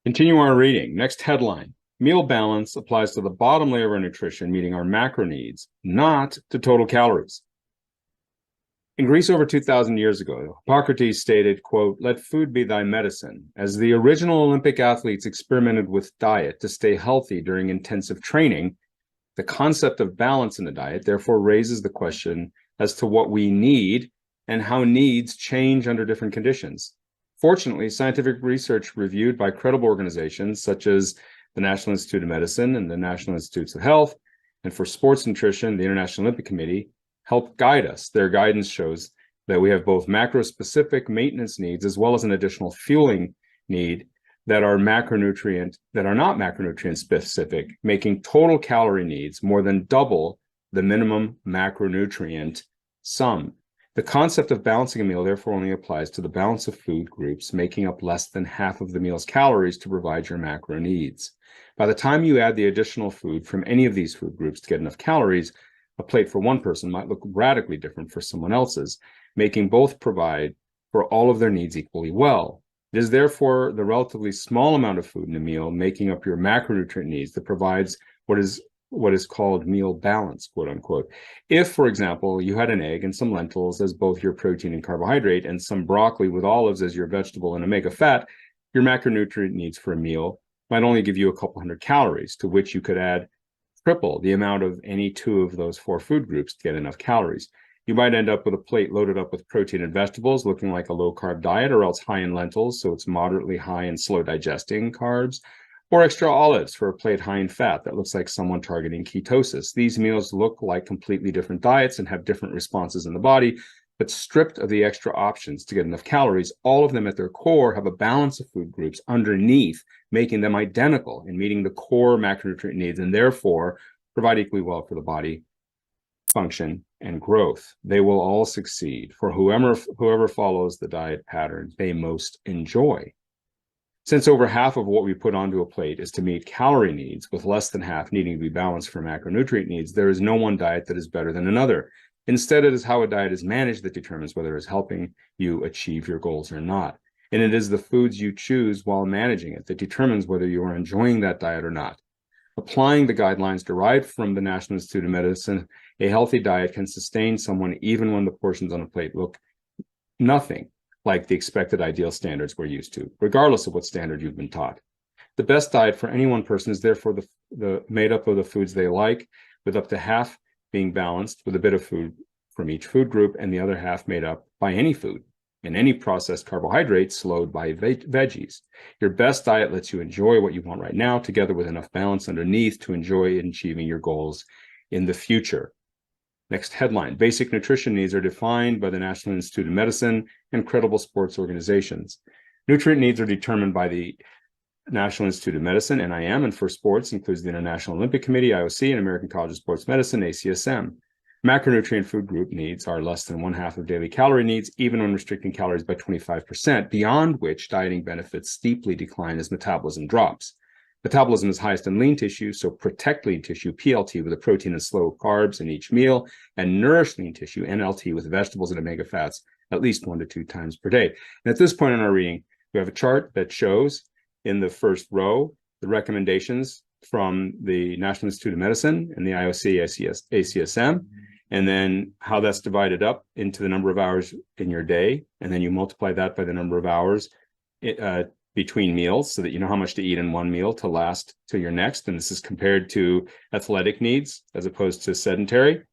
Continue our reading. Next headline. Meal balance applies to the bottom layer of our nutrition, meeting our macro needs, not to total calories. In Greece over 2,000 years ago, Hippocrates stated, quote, "Let food be thy medicine." As the original Olympic athletes experimented with diet to stay healthy during intensive training, the concept of balance in the diet therefore raises the question as to what we need and how needs change under different conditions. Fortunately, scientific research reviewed by credible organizations such as the National Institute of Medicine and the National Institutes of Health, and for sports nutrition, the International Olympic Committee, help guide us. Their guidance shows that we have both macro-specific maintenance needs as well as an additional fueling need that are not macronutrient specific, making total calorie needs more than double the minimum macronutrient sum. The concept of balancing a meal therefore only applies to the balance of food groups making up less than half of the meal's calories to provide your macro needs. By the time you add the additional food from any of these food groups to get enough calories, a plate for one person might look radically different for someone else's, making both provide for all of their needs equally well. It is therefore the relatively small amount of food in a meal making up your macronutrient needs that provides what is called meal balance, quote unquote. If, for example, you had an egg and some lentils as both your protein and carbohydrate and some broccoli with olives as your vegetable and omega fat, your macronutrient needs for a meal might only give you a couple hundred calories, to which you could add triple the amount of any two of those four food groups to get enough calories. You might end up with a plate loaded up with protein and vegetables, looking like a low-carb diet, or else high in lentils, so it's moderately high in slow-digesting carbs, or extra olives for a plate high in fat that looks like someone targeting ketosis. These meals look like completely different diets and have different responses in the body, but stripped of the extra options to get enough calories, all of them at their core have a balance of food groups underneath, making them identical in meeting the core macronutrient needs and therefore provide equally well for the body function and growth. They will all succeed for whoever follows the diet pattern they most enjoy. Since over half of what we put onto a plate is to meet calorie needs, with less than half needing to be balanced for macronutrient needs, there is no one diet that is better than another. Instead, it is how a diet is managed that determines whether it is helping you achieve your goals or not. And it is the foods you choose while managing it that determines whether you are enjoying that diet or not. Applying the guidelines derived from the National Institute of Medicine, a healthy diet can sustain someone even when the portions on a plate look nothing like the expected ideal standards we're used to, regardless of what standard you've been taught. The best diet for any one person is therefore made up of the foods they like, with up to half being balanced with a bit of food from each food group and the other half made up by any food and any processed carbohydrates slowed by veggies. Your best diet lets you enjoy what you want right now, together with enough balance underneath to enjoy achieving your goals in the future. Next headline. Basic nutrition needs are defined by the National Institute of Medicine and credible sports organizations. Nutrient needs are determined by the National Institute of Medicine, NIM, and for sports includes the International Olympic Committee, IOC, and American College of Sports Medicine, ACSM. Macronutrient food group needs are less than 1/2 of daily calorie needs, even when restricting calories by 25%, beyond which dieting benefits steeply decline as metabolism drops. Metabolism is highest in lean tissue, so protect lean tissue, PLT, with a protein and slow carbs in each meal, and nourish lean tissue, NLT, with vegetables and omega fats at least 1 to 2 times per day. And at this point in our reading, we have a chart that shows in the first row the recommendations from the National Institute of Medicine and the IOC, ACSM, and then how that's divided up into the number of hours in your day, and then you multiply that by the number of hours between meals so that you know how much to eat in one meal to last till your next. And this is compared to athletic needs as opposed to sedentary.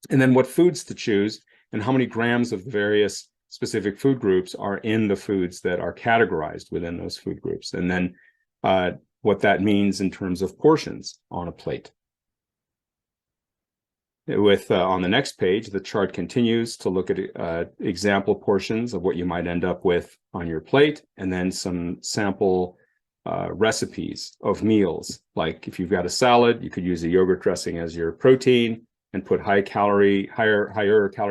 And then what foods to choose and how many grams of the various specific food groups are in the foods that are categorized within those food groups. And then what that means in terms of portions on a plate. With on the next page, the chart continues to look at example portions of what you might end up with on your plate, and then some sample recipes of meals. Like if you've got a salad, you could use a yogurt dressing as your protein and put higher calorie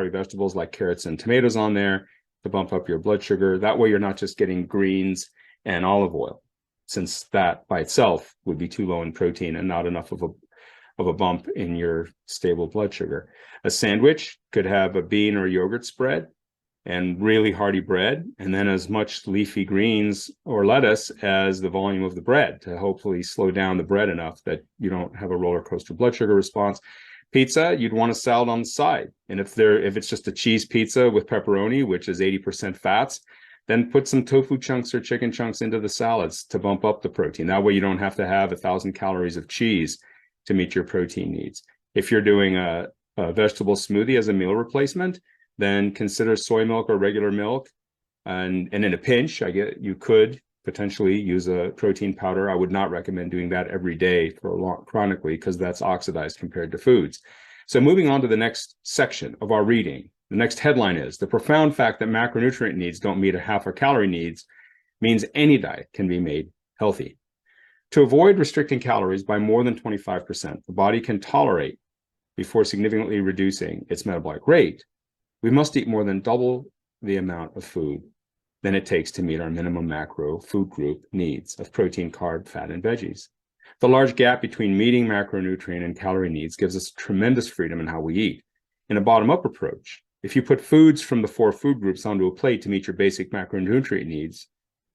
vegetables like carrots and tomatoes on there to bump up your blood sugar. That way you're not just getting greens and olive oil, since that by itself would be too low in protein and not enough of a bump in your stable blood sugar. A sandwich could have a bean or yogurt spread and really hearty bread, and then as much leafy greens or lettuce as the volume of the bread to hopefully slow down the bread enough that you don't have a roller coaster blood sugar response. Pizza, you'd want a salad on the side. And if it's just a cheese pizza with pepperoni, which is 80% fats, then put some tofu chunks or chicken chunks into the salads to bump up the protein. That way you don't have to have 1,000 calories of cheese to meet your protein needs. If you're doing a vegetable smoothie as a meal replacement, then consider soy milk or regular milk. And in a pinch, you could potentially use a protein powder. I would not recommend doing that every day chronically, because that's oxidized compared to foods. So moving on to the next section of our reading, the next headline is: the profound fact that macronutrient needs don't meet a half a calorie needs means any diet can be made healthy. To avoid restricting calories by more than 25%, the body can tolerate before significantly reducing its metabolic rate, we must eat more than double the amount of food than it takes to meet our minimum macro food group needs of protein, carb, fat, and veggies. The large gap between meeting macronutrient and calorie needs gives us tremendous freedom in how we eat. In a bottom-up approach, if you put foods from the 4 food groups onto a plate to meet your basic macronutrient needs,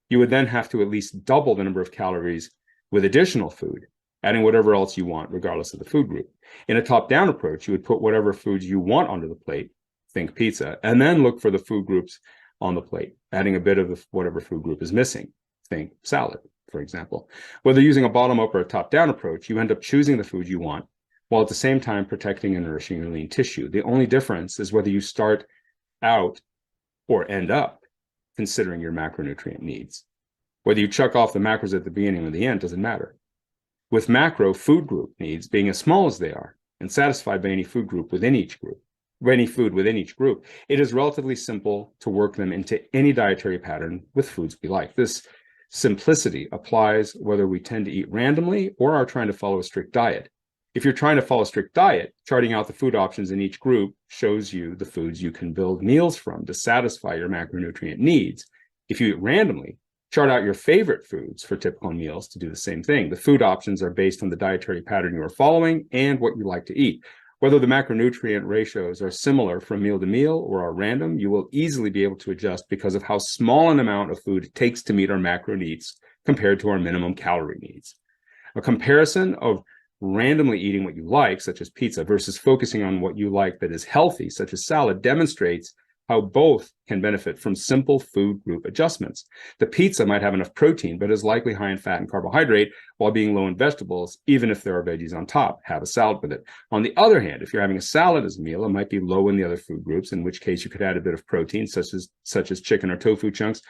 you would then have to at least double the number of calories with additional food, adding whatever else you want, regardless of the food group. In a top-down approach, you would put whatever foods you want onto the plate, think pizza, and then look for the food groups on the plate, adding a bit of whatever food group is missing, think salad, for example. Whether using a bottom-up or a top-down approach, you end up choosing the food you want, while at the same time protecting and nourishing your lean tissue. The only difference is whether you start out or end up considering your macronutrient needs. Whether you chuck off the macros at the beginning or the end doesn't matter. With macro food group needs being as small as they are and satisfied by any food within each group, it is relatively simple to work them into any dietary pattern with foods we like. This simplicity applies whether we tend to eat randomly or are trying to follow a strict diet. If you're trying to follow a strict diet, charting out the food options in each group shows you the foods you can build meals from to satisfy your macronutrient needs. If you eat randomly, chart out your favorite foods for typical meals to do the same thing. The food options are based on the dietary pattern you are following and what you like to eat. Whether the macronutrient ratios are similar from meal to meal or are random, you will easily be able to adjust because of how small an amount of food it takes to meet our macro needs compared to our minimum calorie needs. A comparison of randomly eating what you like, such as pizza, versus focusing on what you like that is healthy, such as salad, demonstrates how both can benefit from simple food group adjustments. The pizza might have enough protein, but is likely high in fat and carbohydrate while being low in vegetables, even if there are veggies on top. Have a salad with it. On the other hand, if you're having a salad as a meal, it might be low in the other food groups, in which case you could add a bit of protein, such as chicken or tofu chunks,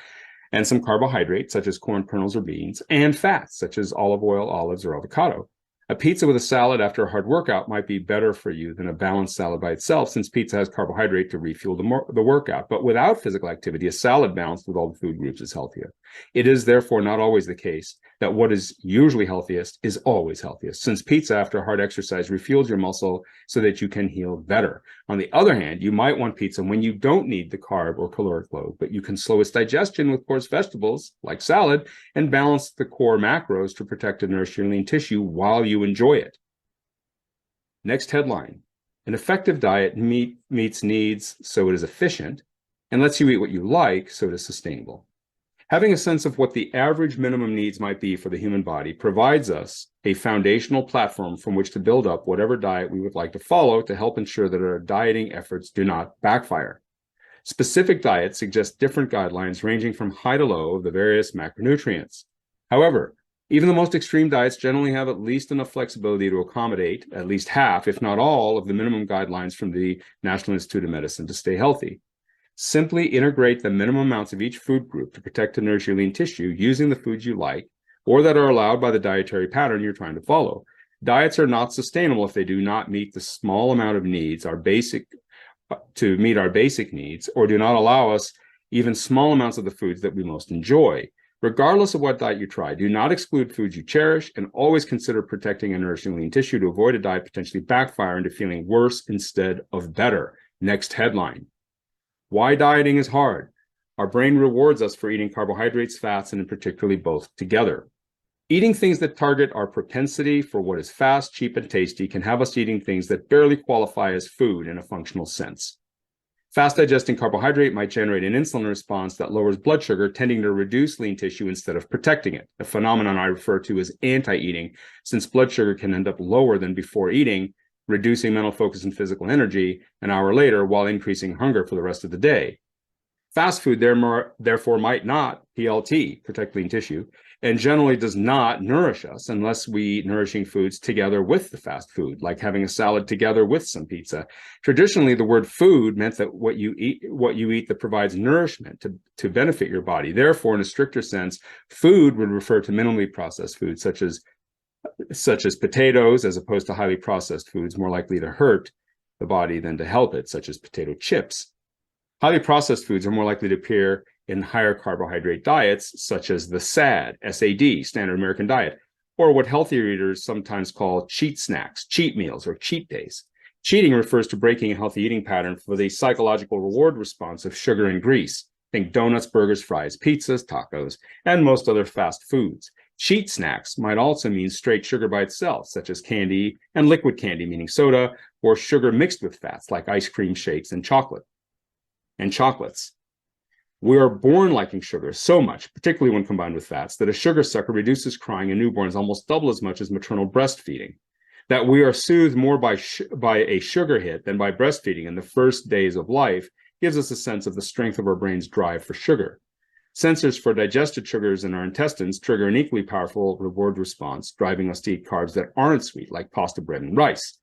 and some carbohydrates, such as corn kernels or beans, and fats, such as olive oil, olives, or avocado. A pizza with a salad after a hard workout might be better for you than a balanced salad by itself, since pizza has carbohydrate to refuel the workout. But without physical activity, a salad balanced with all the food groups is healthier. It is therefore not always the case that what is usually healthiest is always healthiest, since pizza after hard exercise refuels your muscle so that you can heal better. On the other hand, you might want pizza when you don't need the carb or caloric load, but you can slow its digestion with coarse vegetables like salad and balance the core macros to protect and nourish your lean tissue while you enjoy it. Next headline: an effective diet meets needs so it is efficient and lets you eat what you like so it is sustainable. Having a sense of what the average minimum needs might be for the human body provides us a foundational platform from which to build up whatever diet we would like to follow to help ensure that our dieting efforts do not backfire. Specific diets suggest different guidelines ranging from high to low of the various macronutrients. However, even the most extreme diets generally have at least enough flexibility to accommodate at least half, if not all, of the minimum guidelines from the National Institute of Medicine to stay healthy. Simply integrate the minimum amounts of each food group to protect and nourish your lean tissue using the foods you like or that are allowed by the dietary pattern you're trying to follow. Diets are not sustainable if they do not meet the small amount of needs, our basic needs, or do not allow us even small amounts of the foods that we most enjoy. Regardless of what diet you try, do not exclude foods you cherish and always consider protecting and nourishing lean tissue to avoid a diet potentially backfire into feeling worse instead of better. Next headline: why dieting is hard. Our brain rewards us for eating carbohydrates, fats, and in particularly both together. Eating things that target our propensity for what is fast, cheap, and tasty can have us eating things that barely qualify as food in a functional sense. Fast digesting carbohydrate might generate an insulin response that lowers blood sugar, tending to reduce lean tissue instead of protecting it, a phenomenon I refer to as anti-eating, since blood sugar can end up lower than before eating, reducing mental focus and physical energy an hour later while increasing hunger for the rest of the day. Fast food, therefore, might not, PLT, protect lean tissue, and generally does not nourish us unless we eat nourishing foods together with the fast food, like having a salad together with some pizza. Traditionally, the word food meant that what you eat that provides nourishment to benefit your body. Therefore, in a stricter sense, food would refer to minimally processed foods such as potatoes, as opposed to highly processed foods more likely to hurt the body than to help it, such as potato chips. Highly processed foods are more likely to appear in higher carbohydrate diets, such as the SAD, S-A-D, Standard American Diet, or what healthier eaters sometimes call cheat snacks, cheat meals, or cheat days. Cheating refers to breaking a healthy eating pattern for the psychological reward response of sugar and grease. Think donuts, burgers, fries, pizzas, tacos, and most other fast foods. Cheat snacks might also mean straight sugar by itself, such as candy and liquid candy, meaning soda, or sugar mixed with fats, like ice cream shakes and chocolates. We are born liking sugar so much, particularly when combined with fats, that a sugar sucker reduces crying in newborns almost double as much as maternal breastfeeding. That we are soothed more by a sugar hit than by breastfeeding in the first days of life gives us a sense of the strength of our brain's drive for sugar. Sensors for digested sugars in our intestines trigger an equally powerful reward response, driving us to eat carbs that aren't sweet, like pasta, bread, and rice.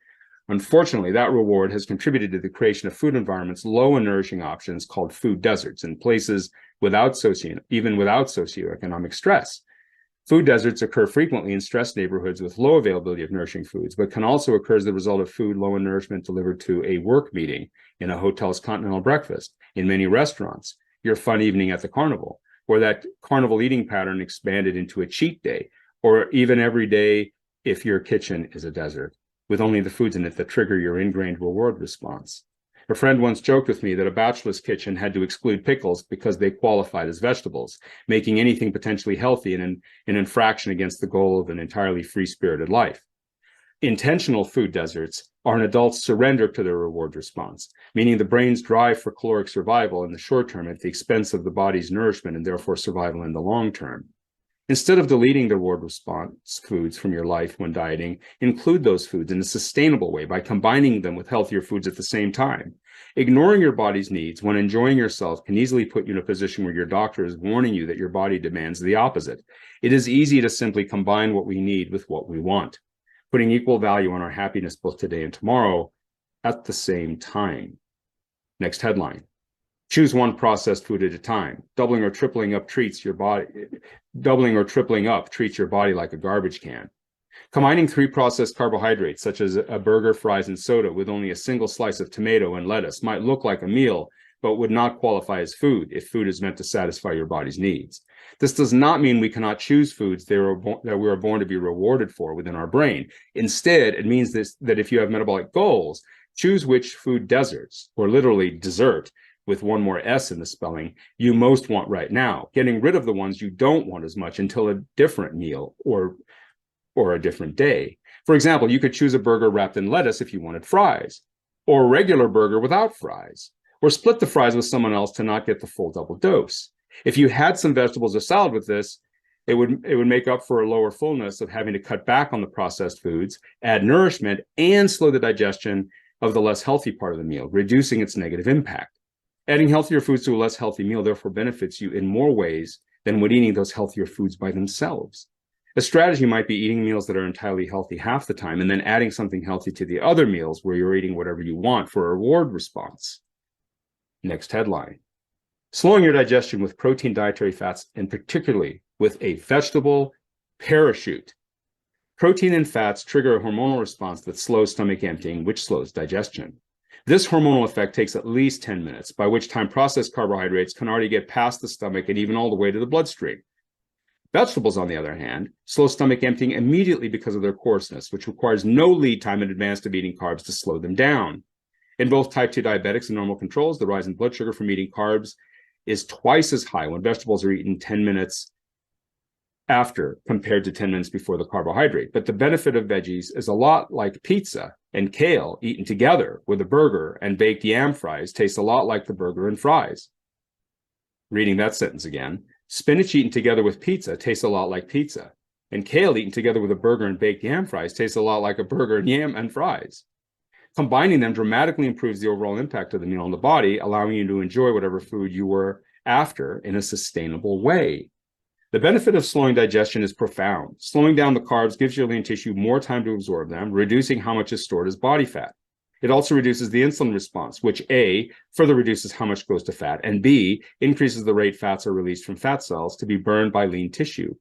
Unfortunately, that reward has contributed to the creation of food environments low in nourishing options called food deserts in places even without socioeconomic stress. Food deserts occur frequently in stressed neighborhoods with low availability of nourishing foods, but can also occur as the result of food low in nourishment delivered to a work meeting, in a hotel's continental breakfast, in many restaurants, your fun evening at the carnival, or that carnival eating pattern expanded into a cheat day, or even every day if your kitchen is a desert, with only the foods in it that trigger your ingrained reward response. A friend once joked with me that a bachelor's kitchen had to exclude pickles because they qualified as vegetables, making anything potentially healthy an infraction against the goal of an entirely free-spirited life. Intentional food deserts are an adult's surrender to their reward response, meaning the brain's drive for caloric survival in the short term at the expense of the body's nourishment and therefore survival in the long term. Instead of deleting the reward response foods from your life when dieting, include those foods in a sustainable way by combining them with healthier foods at the same time. Ignoring your body's needs when enjoying yourself can easily put you in a position where your doctor is warning you that your body demands the opposite. It is easy to simply combine what we need with what we want, putting equal value on our happiness both today and tomorrow at the same time. Next headline. Choose one processed food at a time. Doubling or tripling up treats your body like a garbage can. Combining 3 processed carbohydrates, such as a burger, fries, and soda, with only a single slice of tomato and lettuce might look like a meal, but would not qualify as food if food is meant to satisfy your body's needs. This does not mean we cannot choose foods that we are born to be rewarded for within our brain. Instead, it means that if you have metabolic goals, choose which food deserts, or literally dessert, with one more S in the spelling, you most want right now, getting rid of the ones you don't want as much until a different meal or a different day. For example, you could choose a burger wrapped in lettuce if you wanted fries, or a regular burger without fries, or split the fries with someone else to not get the full double dose. If you had some vegetables or salad with this, it would make up for a lower fullness of having to cut back on the processed foods, add nourishment, and slow the digestion of the less healthy part of the meal, reducing its negative impact. Adding healthier foods to a less healthy meal therefore benefits you in more ways than when eating those healthier foods by themselves. A strategy might be eating meals that are entirely healthy half the time and then adding something healthy to the other meals where you're eating whatever you want for a reward response. Next headline. Slowing your digestion with protein dietary fats, and particularly with a vegetable parachute. Protein and fats trigger a hormonal response that slows stomach emptying, which slows digestion. This hormonal effect takes at least 10 minutes, by which time processed carbohydrates can already get past the stomach and even all the way to the bloodstream. Vegetables, on the other hand, slow stomach emptying immediately because of their coarseness, which requires no lead time in advance of eating carbs to slow them down. In both type 2 diabetics and normal controls, the rise in blood sugar from eating carbs is twice as high when vegetables are eaten 10 minutes after compared to 10 minutes before the carbohydrate. But the benefit of veggies is a lot like pizza and kale eaten together with a burger, and baked yam fries taste a lot like the burger and fries. Reading that sentence again, spinach eaten together with pizza tastes a lot like pizza, and kale eaten together with a burger and baked yam fries tastes a lot like a burger and yam and fries. Combining them dramatically improves the overall impact of the meal on the body, allowing you to enjoy whatever food you were after in a sustainable way. The benefit of slowing digestion is profound. Slowing down the carbs gives your lean tissue more time to absorb them, reducing how much is stored as body fat. It also reduces the insulin response, which A, further reduces how much goes to fat, and B, increases the rate fats are released from fat cells to be burned by lean tissue.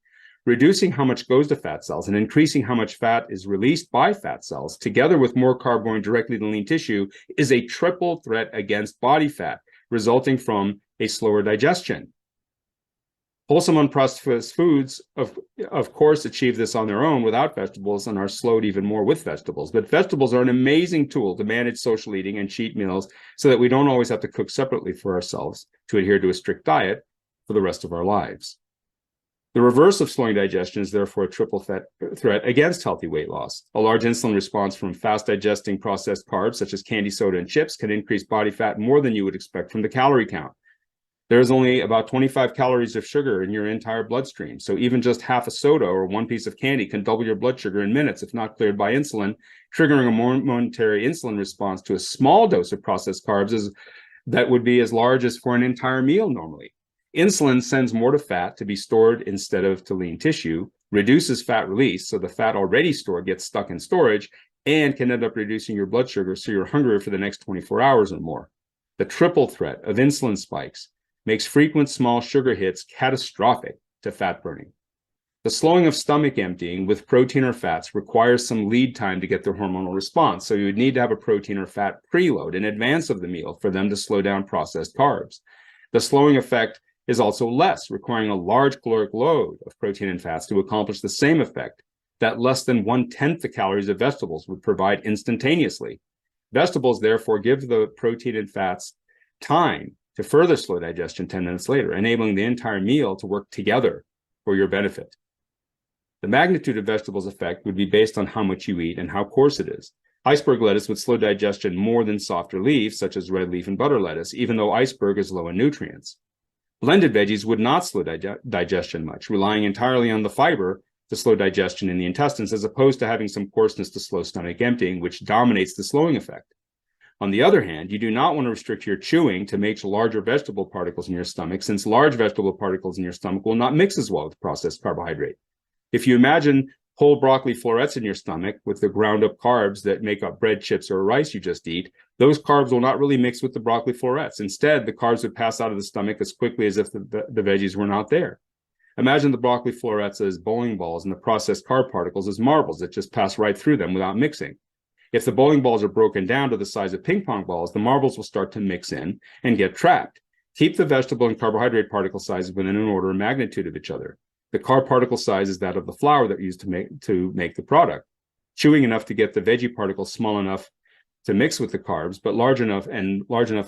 Reducing how much goes to fat cells and increasing how much fat is released by fat cells, together with more carb going directly to lean tissue, is a triple threat against body fat, resulting from a slower digestion. Wholesome unprocessed foods, of course, achieve this on their own without vegetables and are slowed even more with vegetables. But vegetables are an amazing tool to manage social eating and cheat meals so that we don't always have to cook separately for ourselves to adhere to a strict diet for the rest of our lives. The reverse of slowing digestion is therefore a triple threat against healthy weight loss. A large insulin response from fast digesting processed carbs, such as candy, soda, and chips, can increase body fat more than you would expect from the calorie count. There is only about 25 calories of sugar in your entire bloodstream, so even just half a soda or one piece of candy can double your blood sugar in minutes if not cleared by insulin, triggering a momentary insulin response to a small dose of processed carbs that would be as large as for an entire meal normally. Insulin sends more to fat to be stored instead of to lean tissue, reduces fat release, so the fat already stored gets stuck in storage, and can end up reducing your blood sugar so you're hungry for the next 24 hours or more. The triple threat of insulin spikes makes frequent small sugar hits catastrophic to fat burning. The slowing of stomach emptying with protein or fats requires some lead time to get the hormonal response, so you would need to have a protein or fat preload in advance of the meal for them to slow down processed carbs. The slowing effect is also less, requiring a large caloric load of protein and fats to accomplish the same effect that less than 1/10 the calories of vegetables would provide instantaneously. Vegetables therefore give the protein and fats time to further slow digestion 10 minutes later, enabling the entire meal to work together for your benefit. The magnitude of vegetables' effect would be based on how much you eat and how coarse it is. Iceberg lettuce would slow digestion more than softer leaves, such as red leaf and butter lettuce, even though iceberg is low in nutrients. Blended veggies would not slow digestion much, relying entirely on the fiber to slow digestion in the intestines, as opposed to having some coarseness to slow stomach emptying, which dominates the slowing effect. On the other hand, you do not want to restrict your chewing to make larger vegetable particles in your stomach, since large vegetable particles in your stomach will not mix as well with processed carbohydrate. If you imagine whole broccoli florets in your stomach with the ground up carbs that make up bread, chips, or rice you just eat, those carbs will not really mix with the broccoli florets. Instead, the carbs would pass out of the stomach as quickly as if the veggies were not there. Imagine the broccoli florets as bowling balls and the processed carb particles as marbles that just pass right through them without mixing. If the bowling balls are broken down to the size of ping pong balls, the marbles will start to mix in and get trapped. Keep the vegetable and carbohydrate particle sizes within an order of magnitude of each other. The carb particle size is that of the flour that you use to make the product. Chewing enough to get the veggie particles small enough to mix with the carbs, but large enough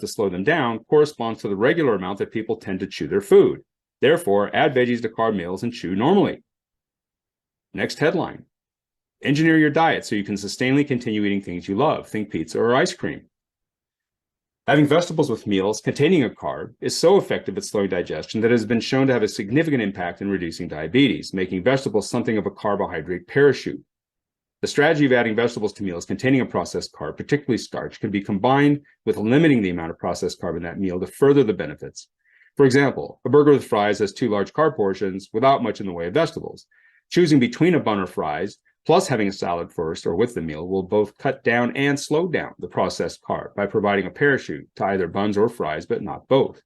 to slow them down, corresponds to the regular amount that people tend to chew their food. Therefore, add veggies to carb meals and chew normally. Next headline. Engineer your diet so you can sustainably continue eating things you love. Think pizza or ice cream. Having vegetables with meals containing a carb is so effective at slowing digestion that it has been shown to have a significant impact in reducing diabetes, making vegetables something of a carbohydrate parachute. The strategy of adding vegetables to meals containing a processed carb, particularly starch, can be combined with limiting the amount of processed carb in that meal to further the benefits. For example, a burger with fries has 2 large carb portions without much in the way of vegetables. Choosing between a bun or fries plus having a salad first or with the meal will both cut down and slow down the processed carb by providing a parachute to either buns or fries, but not both.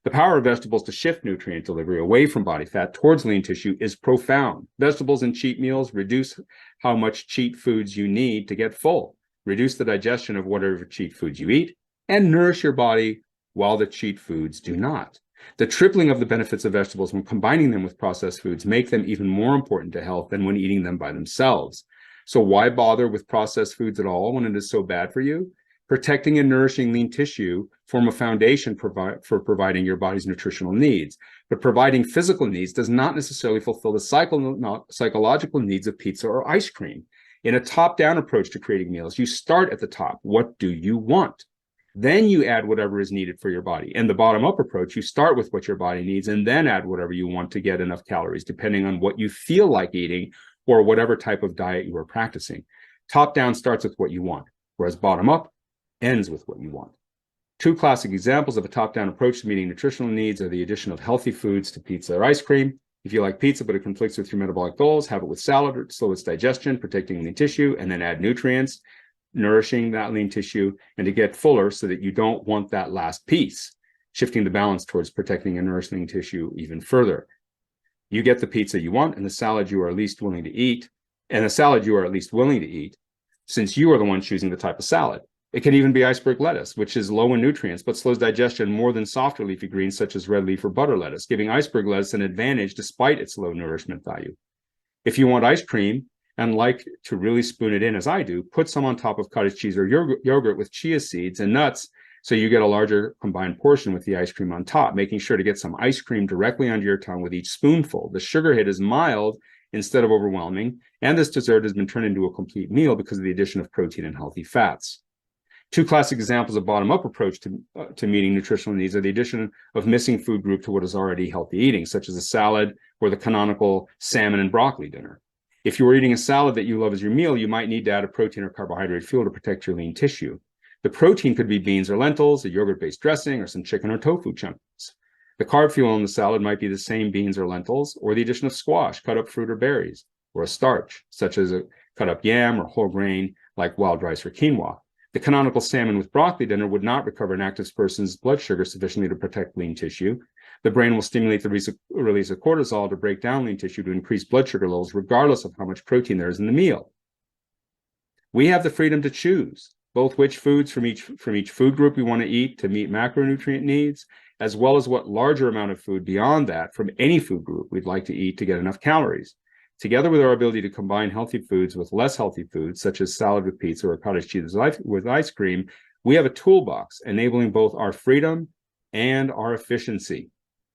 The power of vegetables to shift nutrient delivery away from body fat towards lean tissue is profound. Vegetables in cheat meals reduce how much cheat foods you need to get full, reduce the digestion of whatever cheat foods you eat, and nourish your body while the cheat foods do not. The tripling of the benefits of vegetables when combining them with processed foods make them even more important to health than when eating them by themselves. So why bother with processed foods at all when it is so bad for you? Protecting and nourishing lean tissue form a foundation for providing your body's nutritional needs. But providing physical needs does not necessarily fulfill the psychological needs of pizza or ice cream. In a top-down approach to creating meals, you start at the top. What do you want? Then you add whatever is needed for your body. In the bottom-up approach, you start with what your body needs and then add whatever you want to get enough calories, depending on what you feel like eating or whatever type of diet you are practicing. Top-down starts with what you want, whereas bottom-up ends with what you want. Two classic examples of a top-down approach to meeting nutritional needs are the addition of healthy foods to pizza or ice cream. If you like pizza, but it conflicts with your metabolic goals, have it with salad or slow its digestion, protecting lean tissue, and then add nutrients, nourishing that lean tissue, and to get fuller so that you don't want that last piece, shifting the balance towards protecting and nourishing tissue even further. You get the pizza you want and the salad you are least willing to eat, since you are the one choosing the type of salad. It can even be iceberg lettuce, which is low in nutrients, but slows digestion more than softer leafy greens such as red leaf or butter lettuce, giving iceberg lettuce an advantage despite its low nourishment value. If you want ice cream and like to really spoon it in as I do, put some on top of cottage cheese or yogurt with chia seeds and nuts so you get a larger combined portion with the ice cream on top, making sure to get some ice cream directly under your tongue with each spoonful. The sugar hit is mild instead of overwhelming, and this dessert has been turned into a complete meal because of the addition of protein and healthy fats. Two classic examples of bottom-up approach to meeting nutritional needs are the addition of missing food group to what is already healthy eating, such as a salad or the canonical salmon and broccoli dinner. If you were eating a salad that you love as your meal, you might need to add a protein or carbohydrate fuel to protect your lean tissue. The protein could be beans or lentils, a yogurt-based dressing, or some chicken or tofu chunks. The carb fuel in the salad might be the same beans or lentils, or the addition of squash, cut up fruit or berries, or a starch, such as a cut up yam or whole grain like wild rice or quinoa. The canonical salmon with broccoli dinner would not recover an active person's blood sugar sufficiently to protect lean tissue. The brain will stimulate the release of cortisol to break down lean tissue to increase blood sugar levels, regardless of how much protein there is in the meal. We have the freedom to choose both which foods from each food group we want to eat to meet macronutrient needs, as well as what larger amount of food beyond that from any food group we'd like to eat to get enough calories. Together with our ability to combine healthy foods with less healthy foods, such as salad with pizza or cottage cheese with ice cream, we have a toolbox enabling both our freedom and our efficiency.